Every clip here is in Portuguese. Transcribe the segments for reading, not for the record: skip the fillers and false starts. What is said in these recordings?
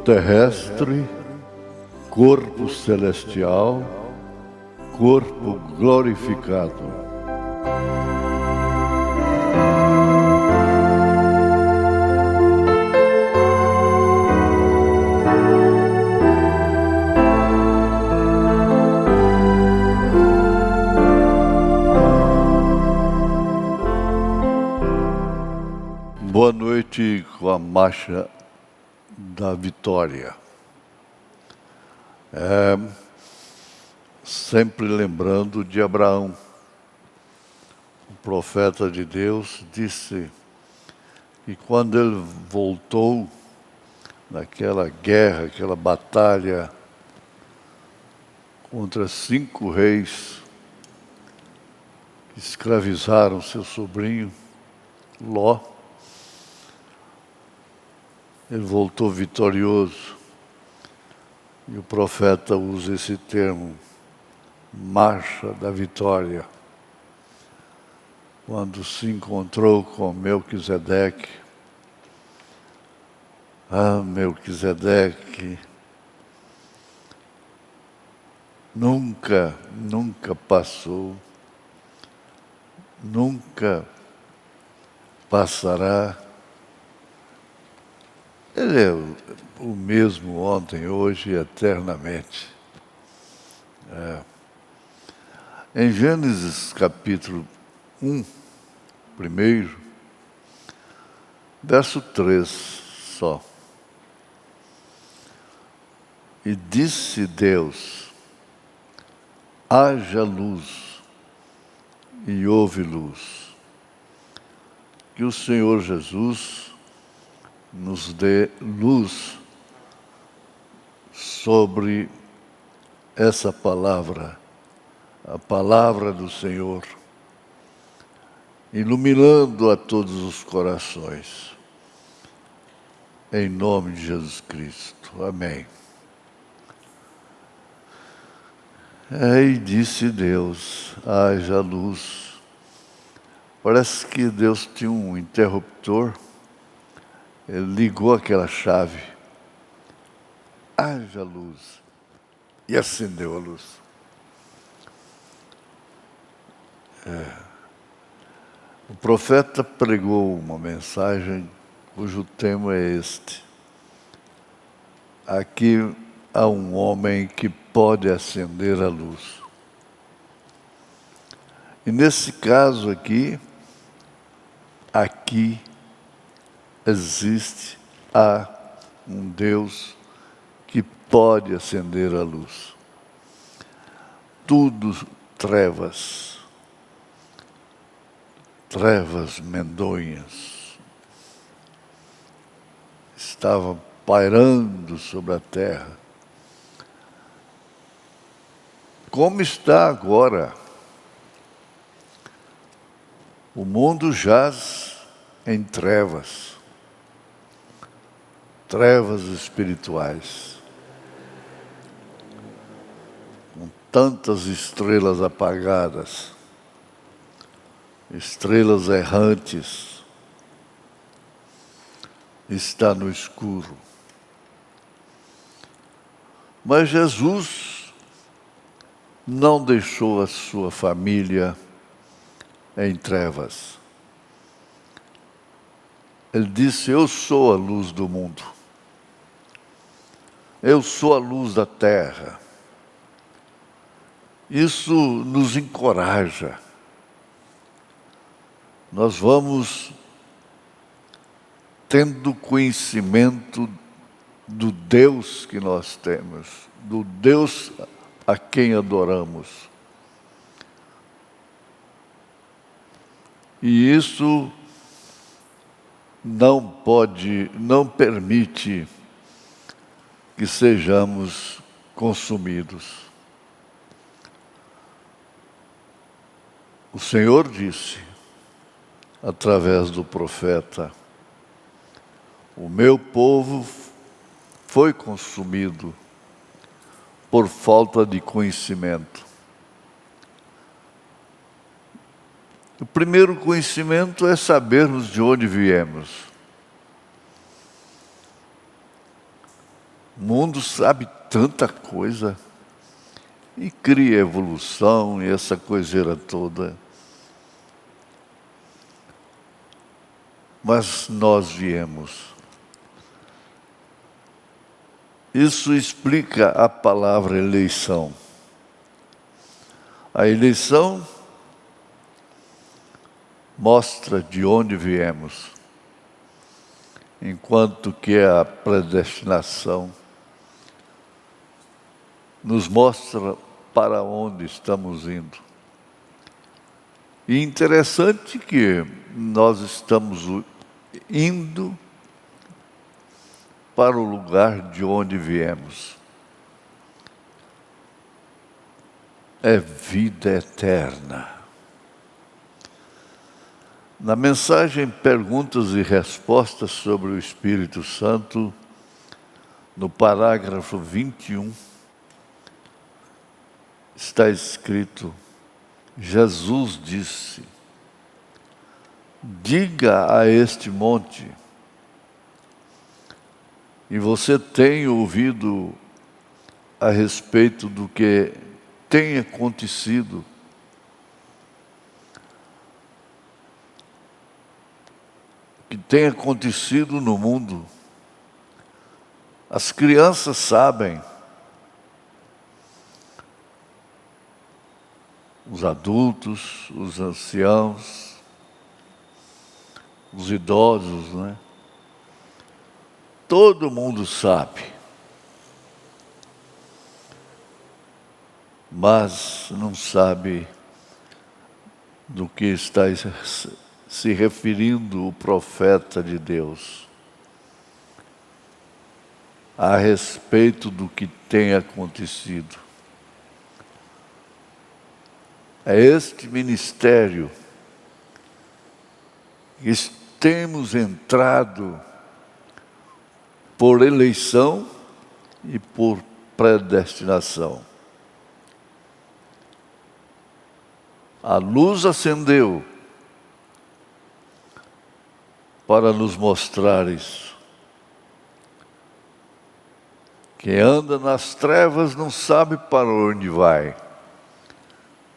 terrestre, corpo celestial, corpo glorificado. Boa noite com a marcha da vitória. Sempre lembrando de Abraão. O profeta de Deus disse que quando ele voltou naquela guerra, aquela batalha contra 5 reis que escravizaram seu sobrinho, Ló, ele voltou vitorioso. E o profeta usa esse termo, marcha da vitória. Quando se encontrou com Melquisedeque, Melquisedeque nunca passou, nunca passará. Ele é o mesmo ontem, hoje e eternamente. Em Gênesis capítulo 1, primeiro, verso 3 só. E disse Deus, haja luz, e houve luz. Que o Senhor Jesus nos dê luz sobre essa palavra, a palavra do Senhor, iluminando a todos os corações. Em nome de Jesus Cristo. Amém. E disse Deus, haja luz. Parece que Deus tinha um interruptor. Ele ligou aquela chave, haja luz, e acendeu a luz. O profeta pregou uma mensagem cujo tema é este. Aqui há um homem que pode acender a luz. E nesse caso aqui há um Deus que pode acender a luz. Tudo trevas medonhas estavam pairando sobre a terra. Como está agora? O mundo jaz em trevas espirituais, com tantas estrelas apagadas, estrelas errantes, está no escuro. Mas Jesus não deixou a sua família em trevas. Ele disse, eu sou a luz do mundo. Eu sou a luz da terra. Isso nos encoraja. Nós vamos tendo conhecimento do Deus que nós temos, do Deus a quem adoramos. E isso não permite que sejamos consumidos. O Senhor disse, através do profeta, o meu povo foi consumido por falta de conhecimento. O primeiro conhecimento é sabermos de onde viemos. O mundo sabe tanta coisa e cria evolução e essa coiseira toda. Mas nós viemos. Isso explica a palavra eleição. A eleição mostra de onde viemos, enquanto que a predestinação nos mostra para onde estamos indo. E interessante que nós estamos indo para o lugar de onde viemos. É vida eterna. Na mensagem Perguntas e Respostas sobre o Espírito Santo, no parágrafo 21, está escrito: Jesus disse: diga a este monte. E você tem ouvido a respeito do que tem acontecido. O que tem acontecido no mundo. As crianças sabem. Os adultos, os anciãos, os idosos, né? Todo mundo sabe. Mas não sabe do que está se referindo o profeta de Deus a respeito do que tem acontecido. É este ministério que temos entrado por eleição e por predestinação. A luz acendeu para nos mostrar isso. Quem anda nas trevas não sabe para onde vai,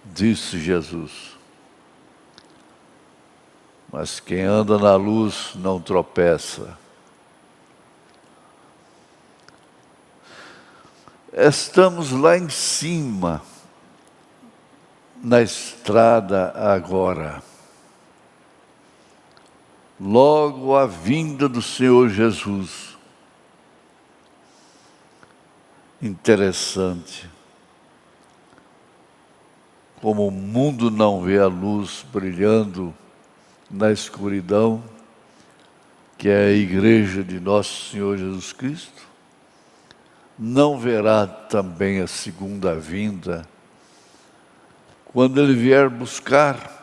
disse Jesus. Mas quem anda na luz não tropeça. Estamos lá em cima, na estrada agora. Logo a vinda do Senhor Jesus. Interessante. Como o mundo não vê a luz brilhando na escuridão, que é a igreja de nosso Senhor Jesus Cristo, não verá também a segunda vinda, quando Ele vier buscar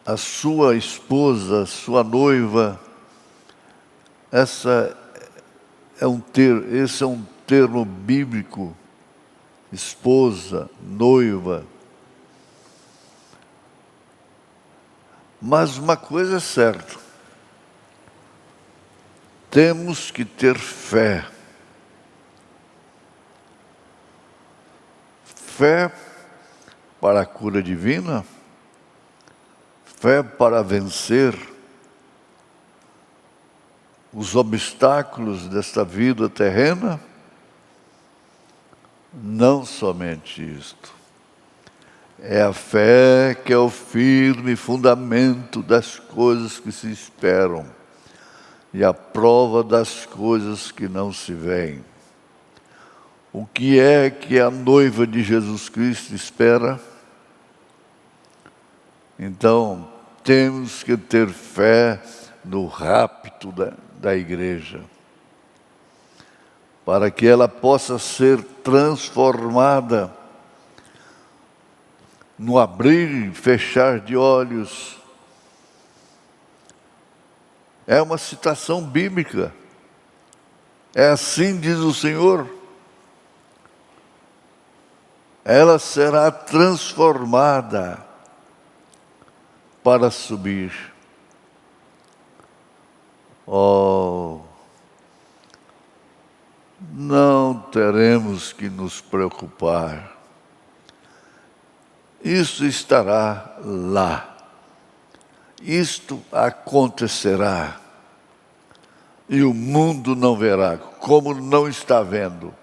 a sua esposa, a sua noiva. Esse é um termo bíblico, esposa, noiva. Mas uma coisa é certa, temos que ter fé. Fé para a cura divina, fé para vencer os obstáculos desta vida terrena. Não somente isto. É a fé que é o firme fundamento das coisas que se esperam e a prova das coisas que não se veem. O que é que a noiva de Jesus Cristo espera? Então, temos que ter fé no rapto da igreja, para que ela possa ser transformada no abrir e fechar de olhos. É uma citação bíblica. É assim diz o Senhor. Ela será transformada para subir. Oh, não teremos que nos preocupar. Isso estará lá. Isto acontecerá. E o mundo não verá, como não está vendo.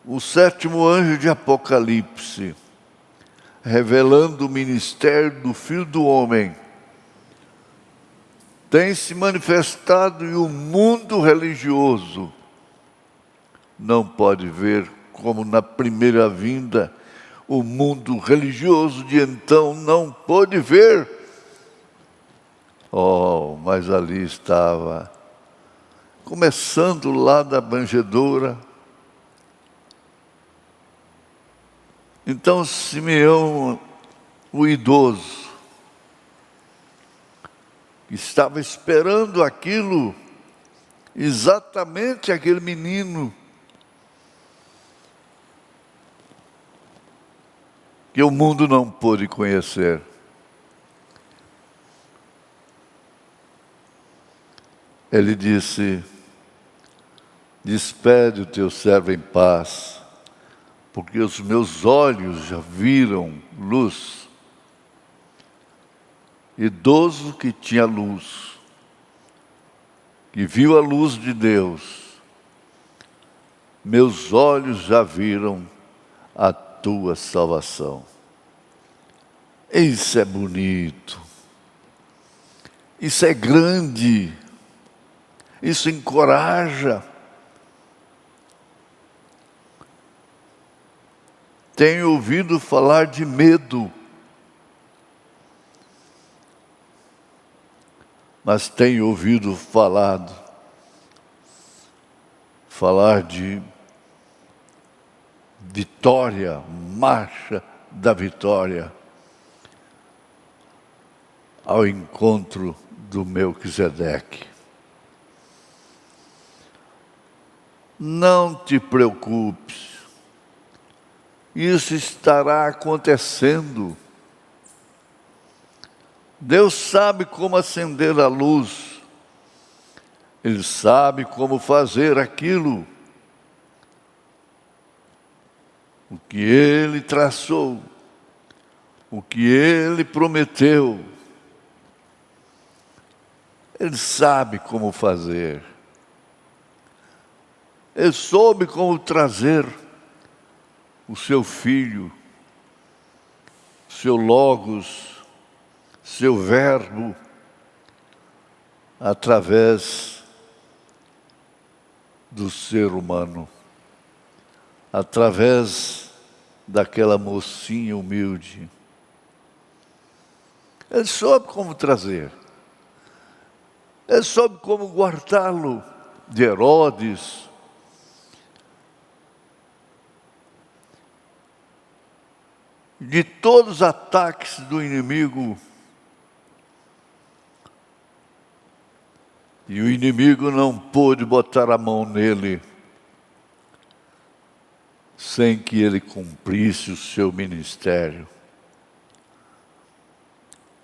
O sétimo anjo de Apocalipse, revelando o ministério do Filho do Homem, tem se manifestado e o mundo religioso não pode ver como na primeira vinda o mundo religioso de então não pôde ver. Oh, mas ali estava, começando lá da manjedoura. Então Simeão, o idoso, estava esperando aquilo, exatamente aquele menino que o mundo não pôde conhecer. Ele disse: despede o teu servo em paz, porque os meus olhos já viram luz. Idoso que tinha luz, que viu a luz de Deus, meus olhos já viram a tua salvação. Isso é bonito, isso é grande, isso encoraja. Tenho ouvido falar de medo, mas tenho ouvido falar de vitória, marcha da vitória, ao encontro do Melquisedeque. Não te preocupes, isso estará acontecendo. Deus sabe como acender a luz, Ele sabe como fazer aquilo, o que Ele traçou, o que Ele prometeu. Ele sabe como fazer. Ele soube como trazer o seu Filho, seu Logos, seu Verbo, através do ser humano, através daquela mocinha humilde. Ele soube como trazer. Ele soube como guardá-lo de Herodes, de todos os ataques do inimigo. E o inimigo não pôde botar a mão nele sem que ele cumprisse o seu ministério.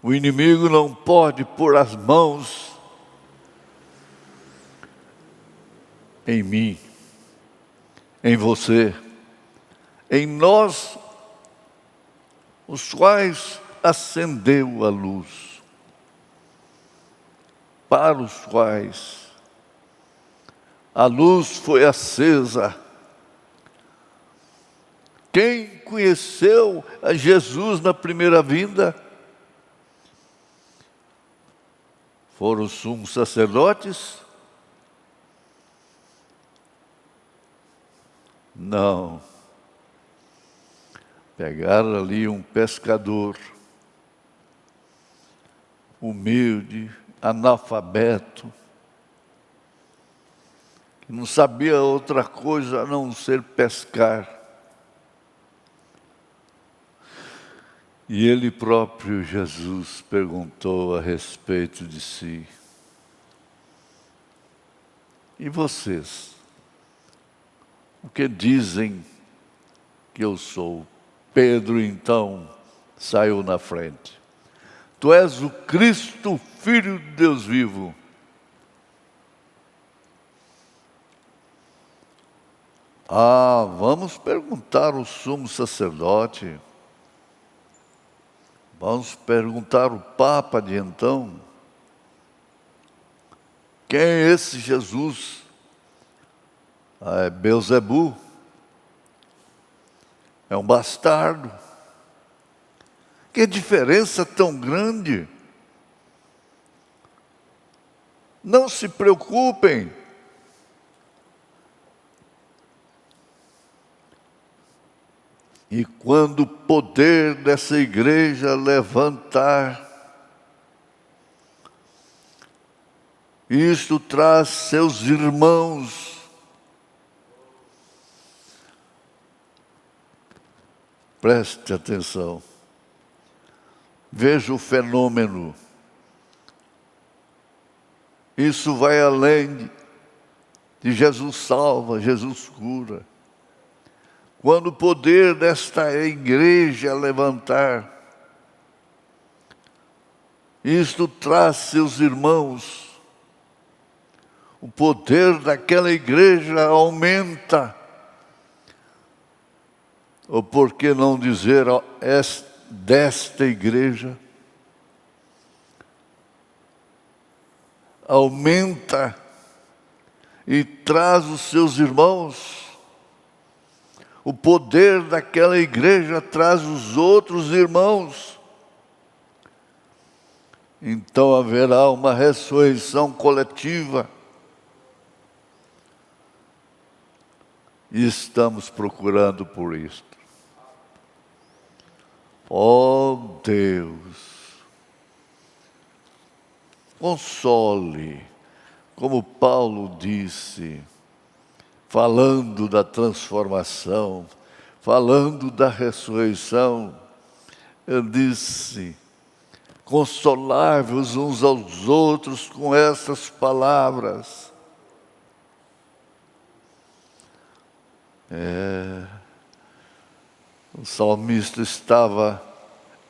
O inimigo não pode pôr as mãos em mim, em você, em nós, os quais acendeu a luz, para os quais a luz foi acesa. Quem conheceu a Jesus na primeira vinda? Foram os sumos sacerdotes? Não. Pegaram ali um pescador, humilde, analfabeto, que não sabia outra coisa a não ser pescar. E ele próprio, Jesus, perguntou a respeito de si: e vocês? O que dizem que eu sou? Pedro, então, saiu na frente. Tu és o Cristo, Filho de Deus vivo. Ah, vamos perguntar ao sumo sacerdote, vamos perguntar ao Papa de então, quem é esse Jesus? Ah, é Beelzebu, é um bastardo. Que diferença tão grande! Não se preocupem. E quando o poder dessa igreja levantar, isto traz seus irmãos. Preste atenção. Veja o fenômeno. Isso vai além de Jesus salva, Jesus cura. Quando o poder desta igreja levantar, isto traz seus irmãos. O poder daquela igreja aumenta. Ou por que não dizer desta igreja? Aumenta e traz os seus irmãos. O poder daquela igreja traz os outros irmãos. Então haverá uma ressurreição coletiva. E estamos procurando por isto. Oh Deus, console, como Paulo disse, falando da transformação, falando da ressurreição, ele disse: consolai-vos uns aos outros com essas palavras. O salmista estava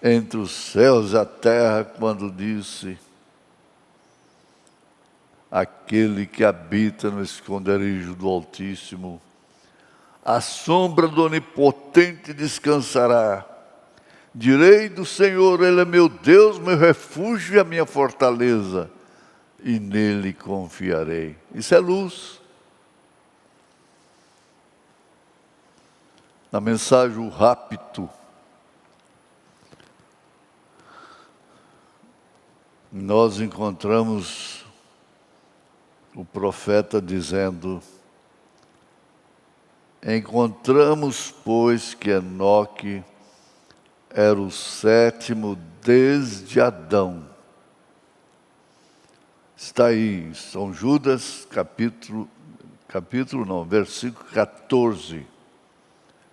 entre os céus e a terra quando disse: aquele que habita no esconderijo do Altíssimo, à sombra do Onipotente descansará. Direi do Senhor, Ele é meu Deus, meu refúgio e a minha fortaleza, e nele confiarei. Isso é luz. Na mensagem O Rapto, nós encontramos o profeta dizendo: encontramos, pois, que Enoque era o sétimo desde Adão. Está aí, São Judas, versículo 14.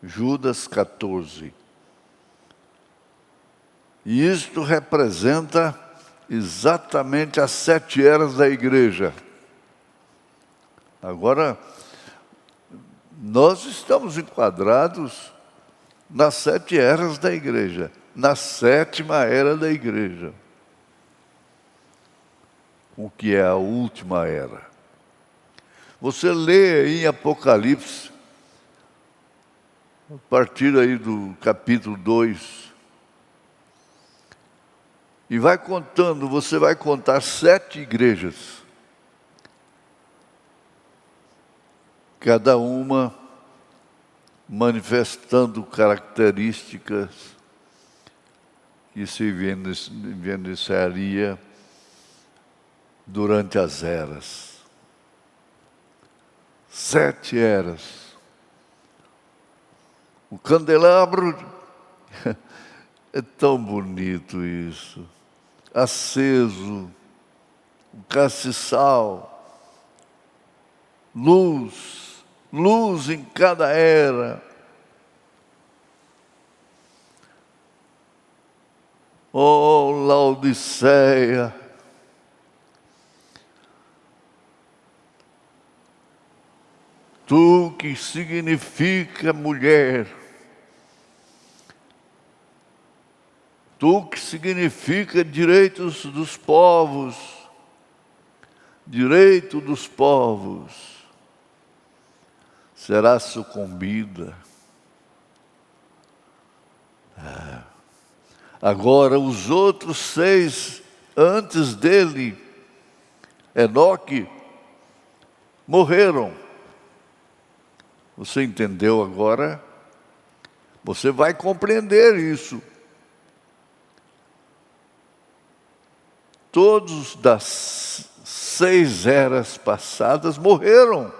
Judas 14. E isto representa exatamente as 7 eras da igreja. Agora, nós estamos enquadrados nas 7 eras da igreja, na 7ª era da igreja, o que é a última era. Você lê aí em Apocalipse, a partir aí do capítulo 2, e vai contando, você vai contar 7 igrejas, cada uma manifestando características que se evidenciaria durante as eras. 7 eras. O candelabro, é tão bonito isso, aceso, o castiçal, luz, luz em cada era. Oh, Laodiceia, tu que significa mulher, tu que significa direitos dos povos, direito dos povos, será sucumbida. Agora, os outros 6 antes dele, Enoque, morreram. Você entendeu agora? Você vai compreender isso. Todos das 6 eras passadas morreram.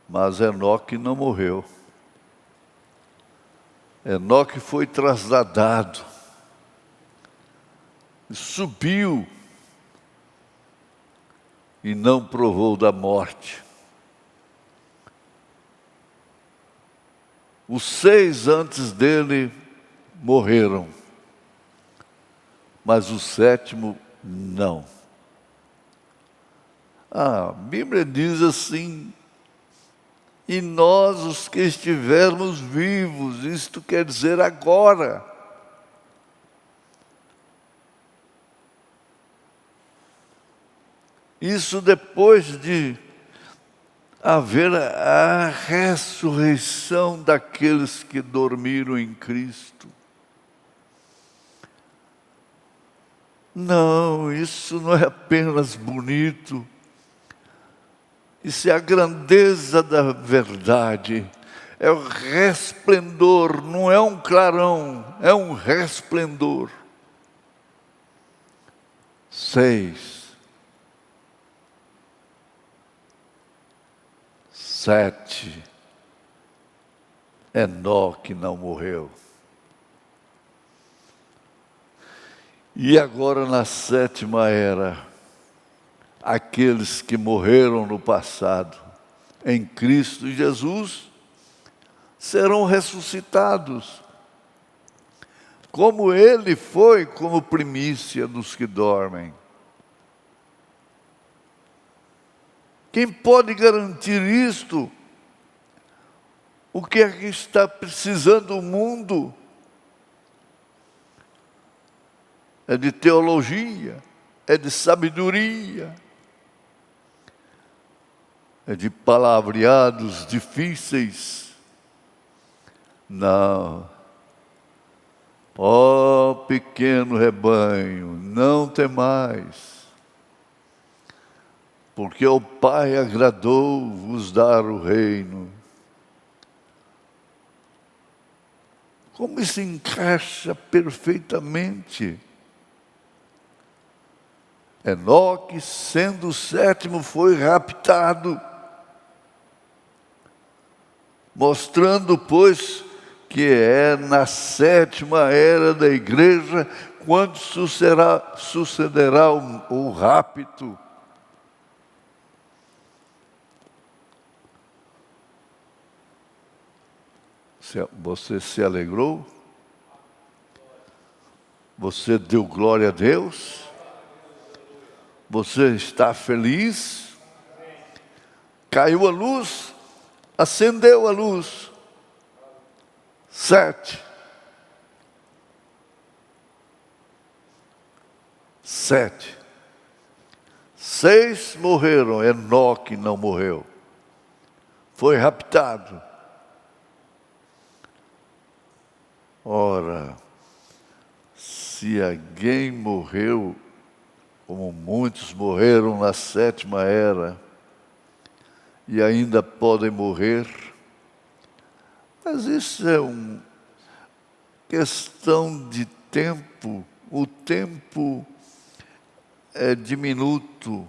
Mas Enoque não morreu. Enoque foi trasladado, subiu e não provou da morte. Os 6 antes dele morreram, mas o 7º não. A Bíblia diz assim: e nós, os que estivermos vivos, isto quer dizer agora. Isso depois de haver a ressurreição daqueles que dormiram em Cristo. Não, isso não é apenas bonito. Isso é a grandeza da verdade. É o resplendor, não é um clarão, é um resplendor. 6. 7. Enoque não morreu. E agora na 7ª era, aqueles que morreram no passado, em Cristo Jesus, serão ressuscitados, como Ele foi como primícia dos que dormem. Quem pode garantir isto? O que é que está precisando o mundo? É de teologia, é de sabedoria, é de palavreados difíceis. Não. Ó pequeno rebanho, não temais, porque ao Pai agradou vos dar o reino. Como isso encaixa perfeitamente? Enoque, sendo o 7º, foi raptado, mostrando, pois, que é na 7ª era da igreja quando sucederá o rapto. Você se alegrou? Você deu glória a Deus? Você está feliz? Caiu a luz, acendeu a luz. 7. 7. 6 morreram, Enoque não morreu. Foi raptado. Ora, se alguém morreu, como muitos morreram na 7ª era, e ainda podem morrer, mas isso é uma questão de tempo. O tempo é diminuto,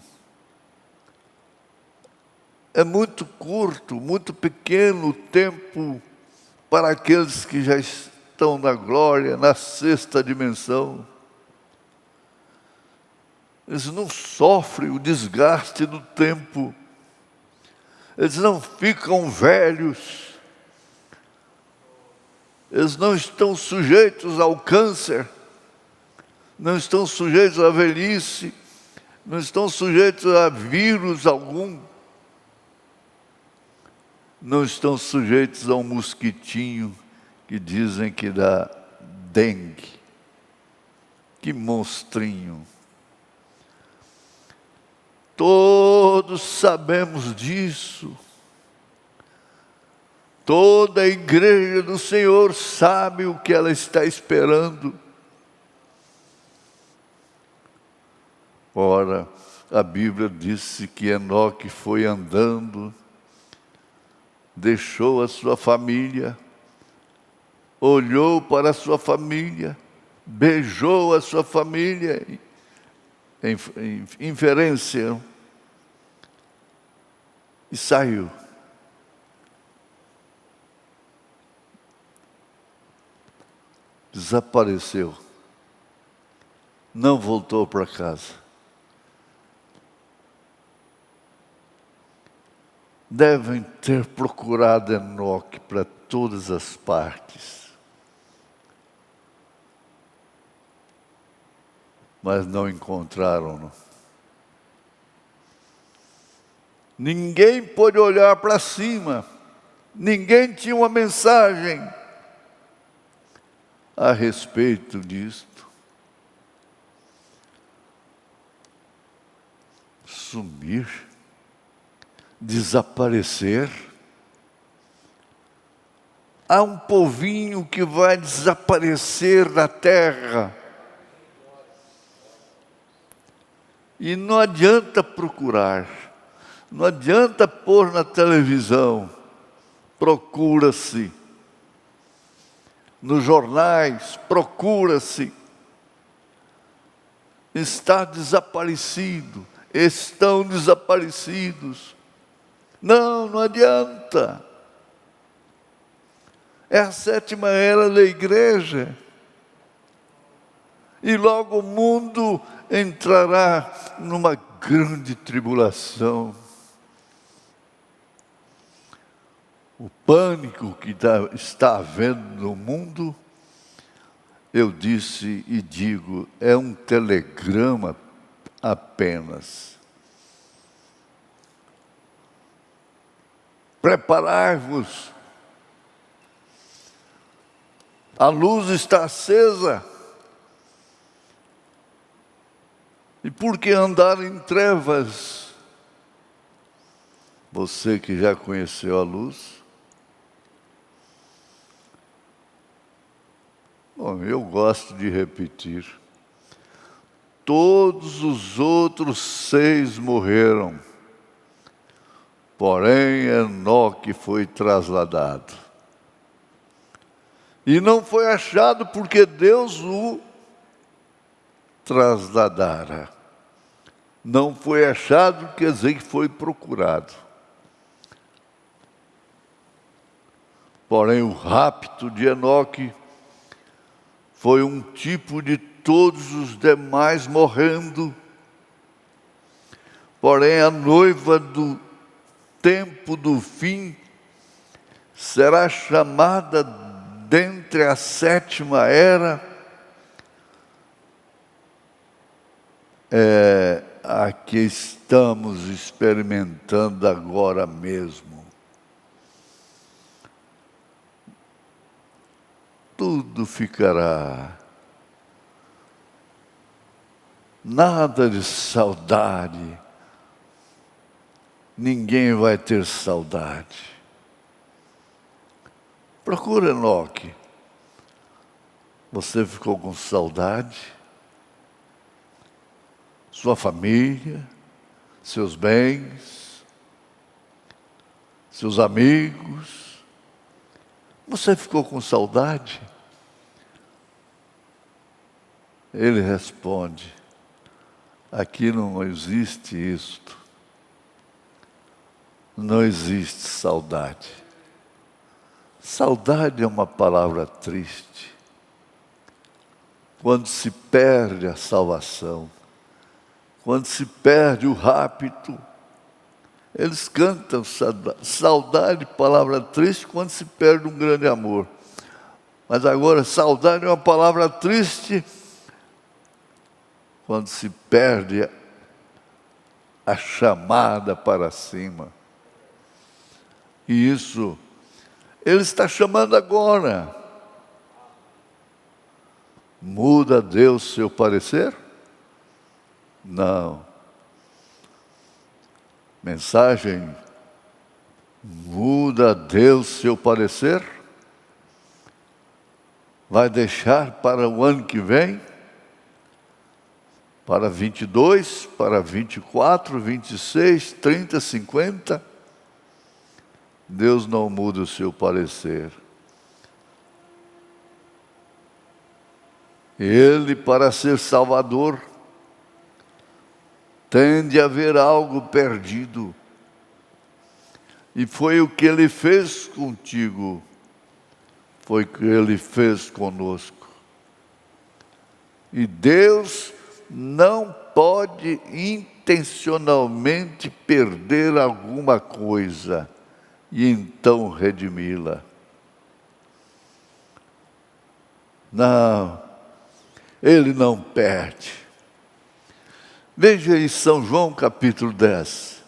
é muito curto, muito pequeno o tempo para aqueles que já estão na glória, na 6ª dimensão. Eles não sofrem o desgaste do tempo, eles não ficam velhos, eles não estão sujeitos ao câncer, não estão sujeitos à velhice, não estão sujeitos a vírus algum, não estão sujeitos a um mosquitinho que dizem que dá dengue. Que monstrinho! Todos sabemos disso. Toda a igreja do Senhor sabe o que ela está esperando. Ora, a Bíblia disse que Enoque foi andando, deixou a sua família, olhou para a sua família, beijou a sua família, em inferência, e saiu. Desapareceu. Não voltou para casa. Devem ter procurado Enoque para todas as partes. Mas não encontraram-no. Ninguém pôde olhar para cima. Ninguém tinha uma mensagem a respeito disto. Sumir, desaparecer. Há um povinho que vai desaparecer da terra. E não adianta procurar, não adianta pôr na televisão, procura-se. Nos jornais, procura-se. Está desaparecido, estão desaparecidos. Não adianta. É a 7ª era da igreja. E logo o mundo entrará numa grande tribulação. O pânico que está havendo no mundo, eu disse e digo, é um telegrama apenas. Preparai-vos. A luz está acesa. E por que andar em trevas? Você que já conheceu a luz. Bom, eu gosto de repetir. Todos os outros 6 morreram. Porém, Enoque foi trasladado. E não foi achado porque Deus o trasladara. Não foi achado, quer dizer que foi procurado. Porém, o rapto de Enoque foi um tipo de todos os demais morrendo. Porém, a noiva do tempo do fim será chamada dentre a 7ª era. A que estamos experimentando agora mesmo. Tudo ficará. Nada de saudade. Ninguém vai ter saudade. Procura Enoque. Você ficou com saudade? Sua família, seus bens, seus amigos. Você ficou com saudade? Ele responde, aqui não existe isto. Não existe saudade. Saudade é uma palavra triste. Quando se perde a salvação, quando se perde o rapto, eles cantam saudade, palavra triste, quando se perde um grande amor. Mas agora, saudade é uma palavra triste quando se perde a chamada para cima. E isso, Ele está chamando agora. Muda Deus seu parecer? Não. Mensagem: muda Deus seu parecer? Vai deixar para o ano que vem? Para 22, para 24, 26, 30, 50? Deus não muda o seu parecer. Ele, para ser Salvador, tem de haver algo perdido. E foi o que Ele fez contigo, foi o que Ele fez conosco. E Deus não pode intencionalmente perder alguma coisa e então redimi-la. Não, Ele não perde. Veja em São João capítulo 10.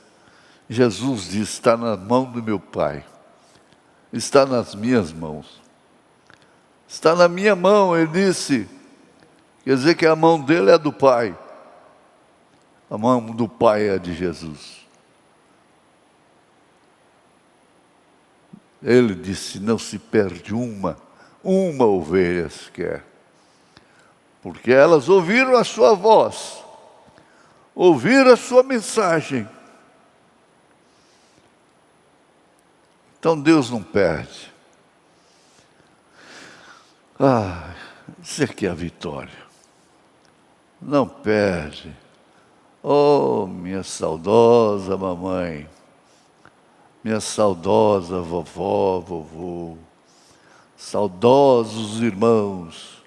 Jesus diz: está na mão do meu Pai, está nas minhas mãos. Está na minha mão, Ele disse. Quer dizer que a mão dele é do Pai. A mão do Pai é de Jesus. Ele disse: não se perde uma ovelha sequer. Porque elas ouviram a sua voz, ouviram a sua mensagem. Então Deus não perde. Isso aqui é a vitória. Não perde. Oh, minha saudosa mamãe, minha saudosa vovó, vovô, saudosos irmãos,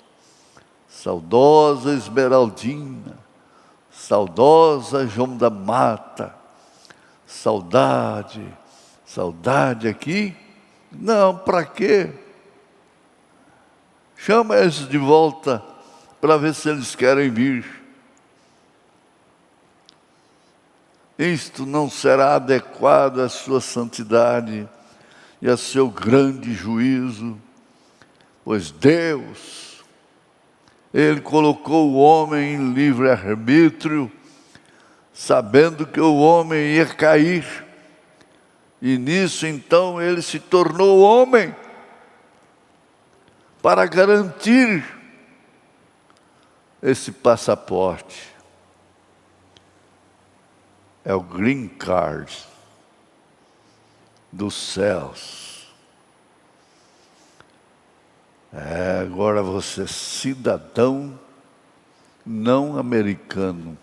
saudosa Esmeraldina, saudosa João da Mata, saudade aqui? Não, para quê? Chama eles de volta para ver se eles querem vir. Isto não será adequado à sua santidade e a seu grande juízo, pois Deus, Ele colocou o homem em livre-arbítrio, sabendo que o homem ia cair, e nisso então Ele se tornou homem, para garantir esse passaporte. É o green card dos céus. Agora você é cidadão não americano,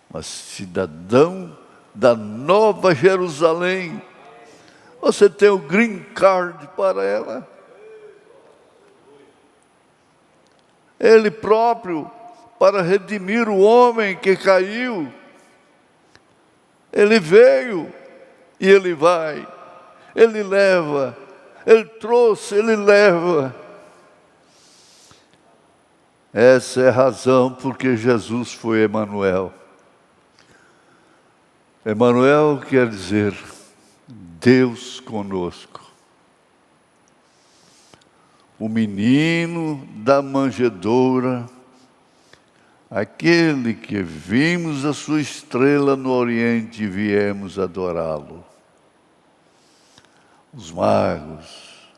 mas cidadão da Nova Jerusalém. Você tem o green card para ela. Ele próprio, para redimir o homem que caiu, Ele veio e Ele vai, Ele leva, Ele trouxe, Ele leva. Essa é a razão porque Jesus foi Emanuel. Emanuel quer dizer Deus conosco. O menino da manjedoura, aquele que vimos a sua estrela no Oriente e viemos adorá-lo. Os magos,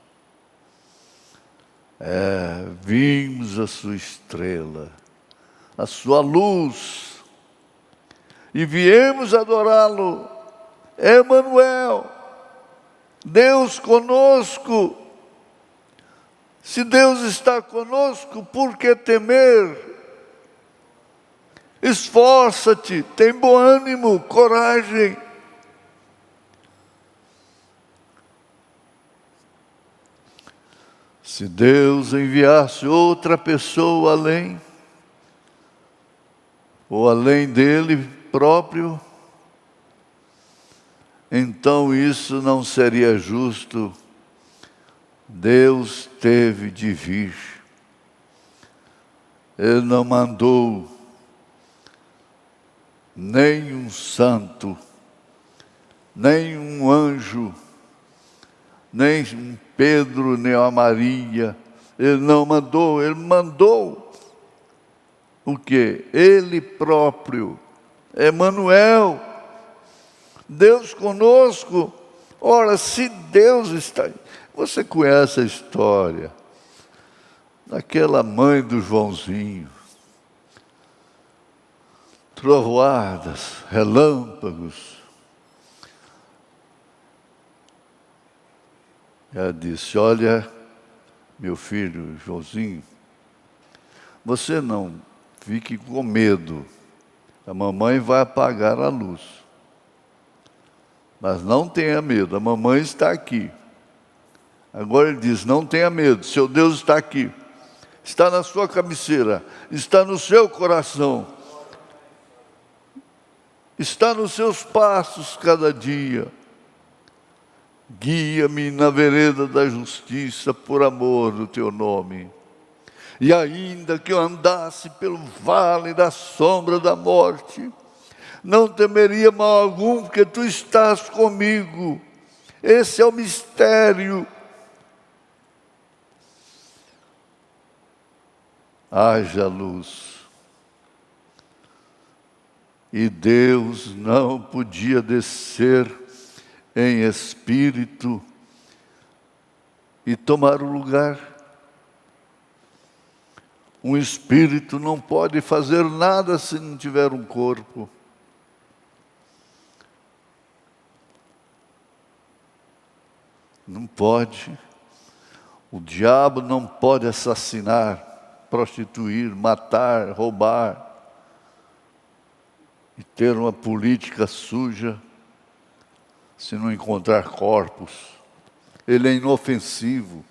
vimos a sua estrela, a sua luz, e viemos adorá-lo. Emanuel, Deus conosco. Se Deus está conosco, por que temer? Esforça-te, tem bom ânimo, coragem. Se Deus enviasse outra pessoa além, ou além dele próprio, então isso não seria justo. Deus teve de vir. Ele não mandou nem um santo, nem um anjo, nem um Pedro, nem uma Maria. Ele não mandou, Ele mandou o quê? Ele próprio, Emanuel, Deus conosco. Ora, se Deus está... Você conhece a história daquela mãe do Joãozinho. Trovoadas, relâmpagos. Ela disse, olha, meu filho Joãozinho, você não fique com medo. A mamãe vai apagar a luz. Mas não tenha medo, a mamãe está aqui. Agora ele diz, não tenha medo, seu Deus está aqui. Está na sua cabeceira, está no seu coração. Está nos seus passos cada dia. Guia-me na vereda da justiça por amor do teu nome. E ainda que eu andasse pelo vale da sombra da morte, não temeria mal algum, porque tu estás comigo. Esse é o mistério. Haja luz. E Deus não podia descer em espírito e tomar o lugar. Um espírito não pode fazer nada se não tiver um corpo. Não pode. O diabo não pode assassinar, prostituir, matar, roubar e ter uma política suja se não encontrar corpos. Ele é inofensivo,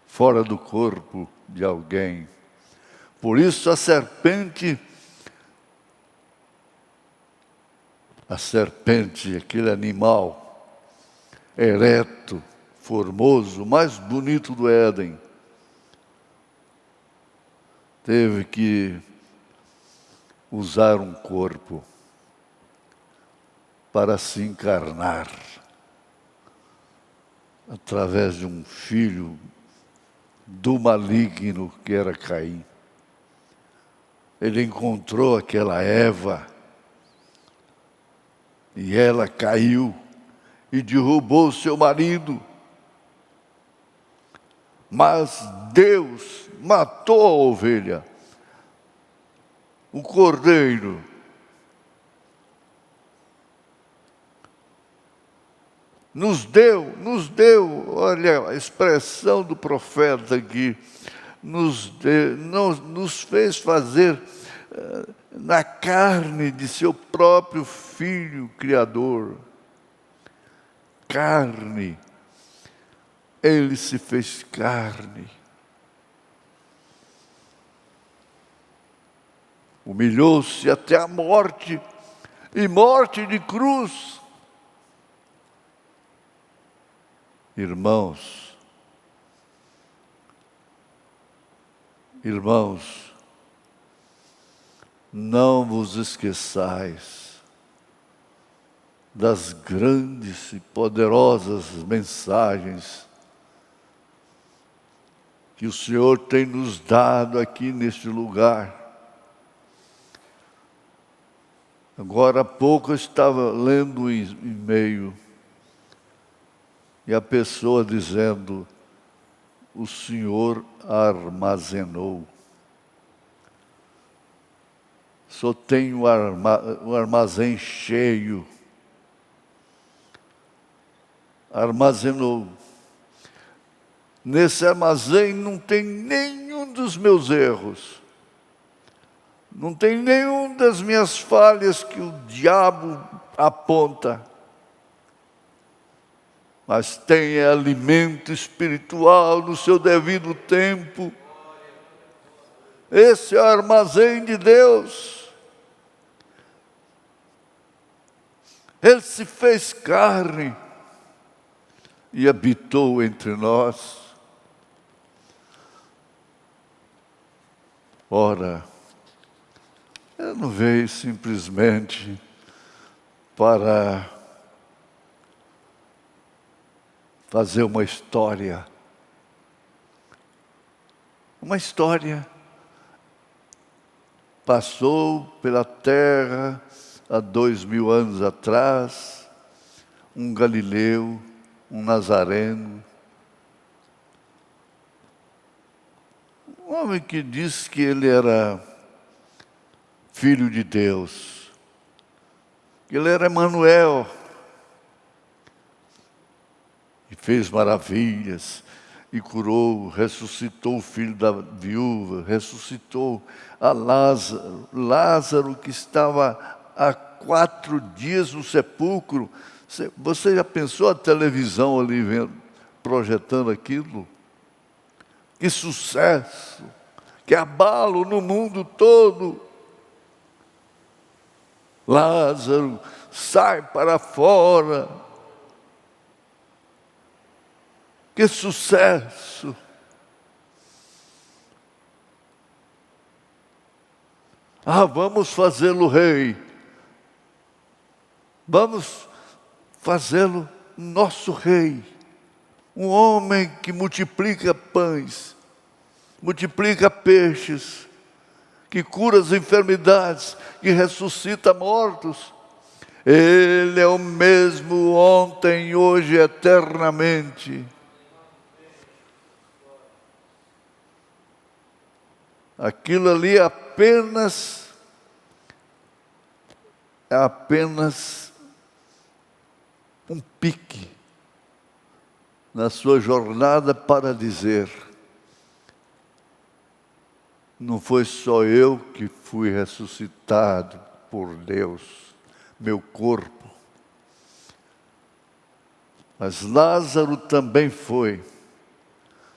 fora do corpo de alguém. Por isso a serpente, aquele animal ereto, formoso, mais bonito do Éden, teve que usar um corpo para se encarnar através de um filho do maligno que era Caim. Ele encontrou aquela Eva e ela caiu e derrubou seu marido. Mas Deus matou a ovelha, o cordeiro. Nos deu, olha a expressão do profeta aqui, nos fez fazer na carne de seu próprio Filho Criador. Carne. Ele se fez carne. Humilhou-se até a morte, e morte de cruz. Irmãos, não vos esqueçais das grandes e poderosas mensagens que o Senhor tem nos dado aqui neste lugar. Agora há pouco eu estava lendo um e-mail e a pessoa dizendo, o Senhor armazenou. Só tenho o armazém cheio. Armazenou. Nesse armazém não tem nenhum dos meus erros. Não tem nenhum das minhas falhas que o diabo aponta. Mas tem alimento espiritual no seu devido tempo. Esse é o armazém de Deus. Ele se fez carne e habitou entre nós. Ora, eu não veio simplesmente para fazer uma história. Uma história. Passou pela terra há 2000 anos atrás, um galileu, um nazareno, um homem que disse que ele era filho de Deus, que ele era Emanuel, e fez maravilhas, e curou, ressuscitou o filho da viúva, ressuscitou a Lázaro. Lázaro que estava há 4 dias no sepulcro. Você já pensou a televisão ali vendo, projetando aquilo? Que sucesso, que abalo no mundo todo. Lázaro, sai para fora. Que sucesso! Vamos fazê-lo rei. Vamos fazê-lo nosso rei. Um homem que multiplica pães, multiplica peixes, que cura as enfermidades, que ressuscita mortos. Ele é o mesmo ontem, hoje, eternamente. Aquilo ali é apenas um pique na sua jornada para dizer: não foi só eu que fui ressuscitado por Deus, meu corpo, mas Lázaro também foi,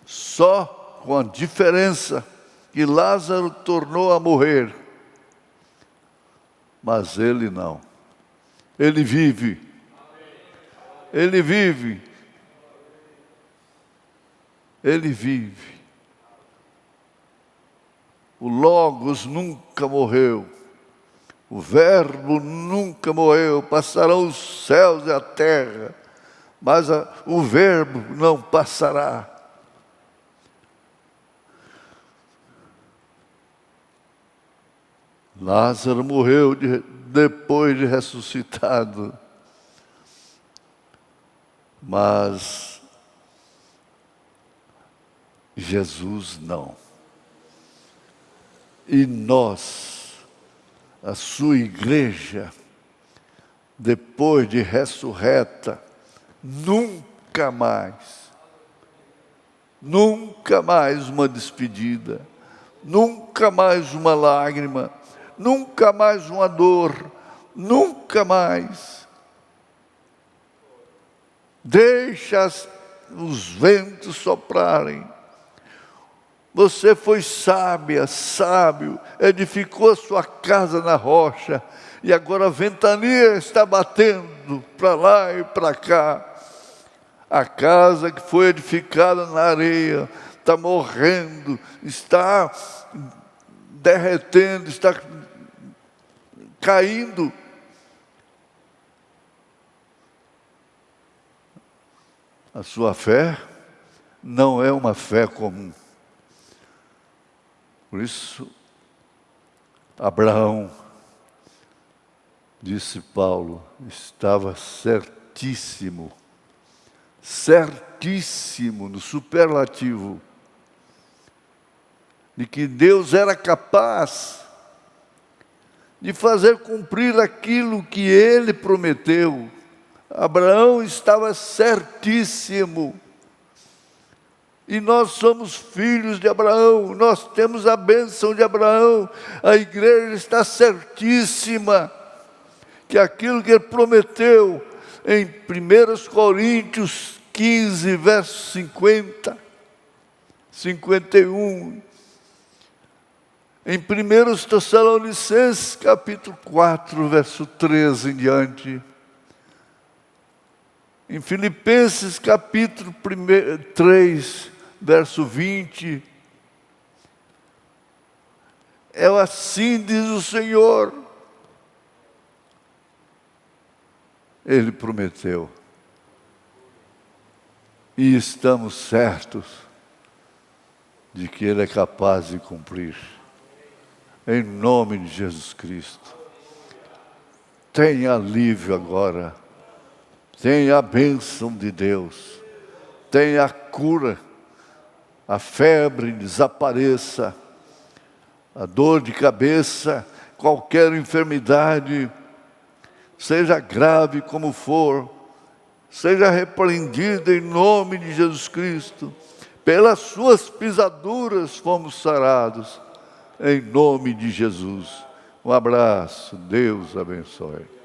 só com a diferença que Lázaro tornou a morrer, mas ele não. Ele vive. Ele vive. Ele vive. O Logos nunca morreu. O Verbo nunca morreu. Passarão os céus e a terra, mas o Verbo não passará. Lázaro morreu depois de ressuscitado, mas Jesus não. E nós, a sua igreja, depois de ressurreta, nunca mais uma despedida, nunca mais uma lágrima, nunca mais uma dor, nunca mais. Deixa os ventos soprarem. Você foi sábia, sábio, edificou a sua casa na rocha, e agora a ventania está batendo para lá e para cá. A casa que foi edificada na areia está morrendo, está derretendo, está caindo. A sua fé não é uma fé comum. Por isso, Abraão, disse Paulo, estava certíssimo no superlativo, de que Deus era capaz de fazer cumprir aquilo que ele prometeu. Abraão estava certíssimo. E nós somos filhos de Abraão, nós temos a bênção de Abraão. A igreja está certíssima que aquilo que ele prometeu em 1 Coríntios 15, verso 50, 51, em 1 Tessalonicenses capítulo 4, verso 13 em diante, em Filipenses capítulo 3, verso 20, é assim diz o Senhor. Ele prometeu. E estamos certos de que Ele é capaz de cumprir. Em nome de Jesus Cristo. tenha alívio agora, tenha a bênção de Deus, tenha a cura, a febre desapareça, a dor de cabeça, qualquer enfermidade, seja grave como for, seja repreendida em nome de Jesus Cristo. Pelas suas pisaduras fomos sarados, em nome de Jesus. Um abraço, Deus abençoe.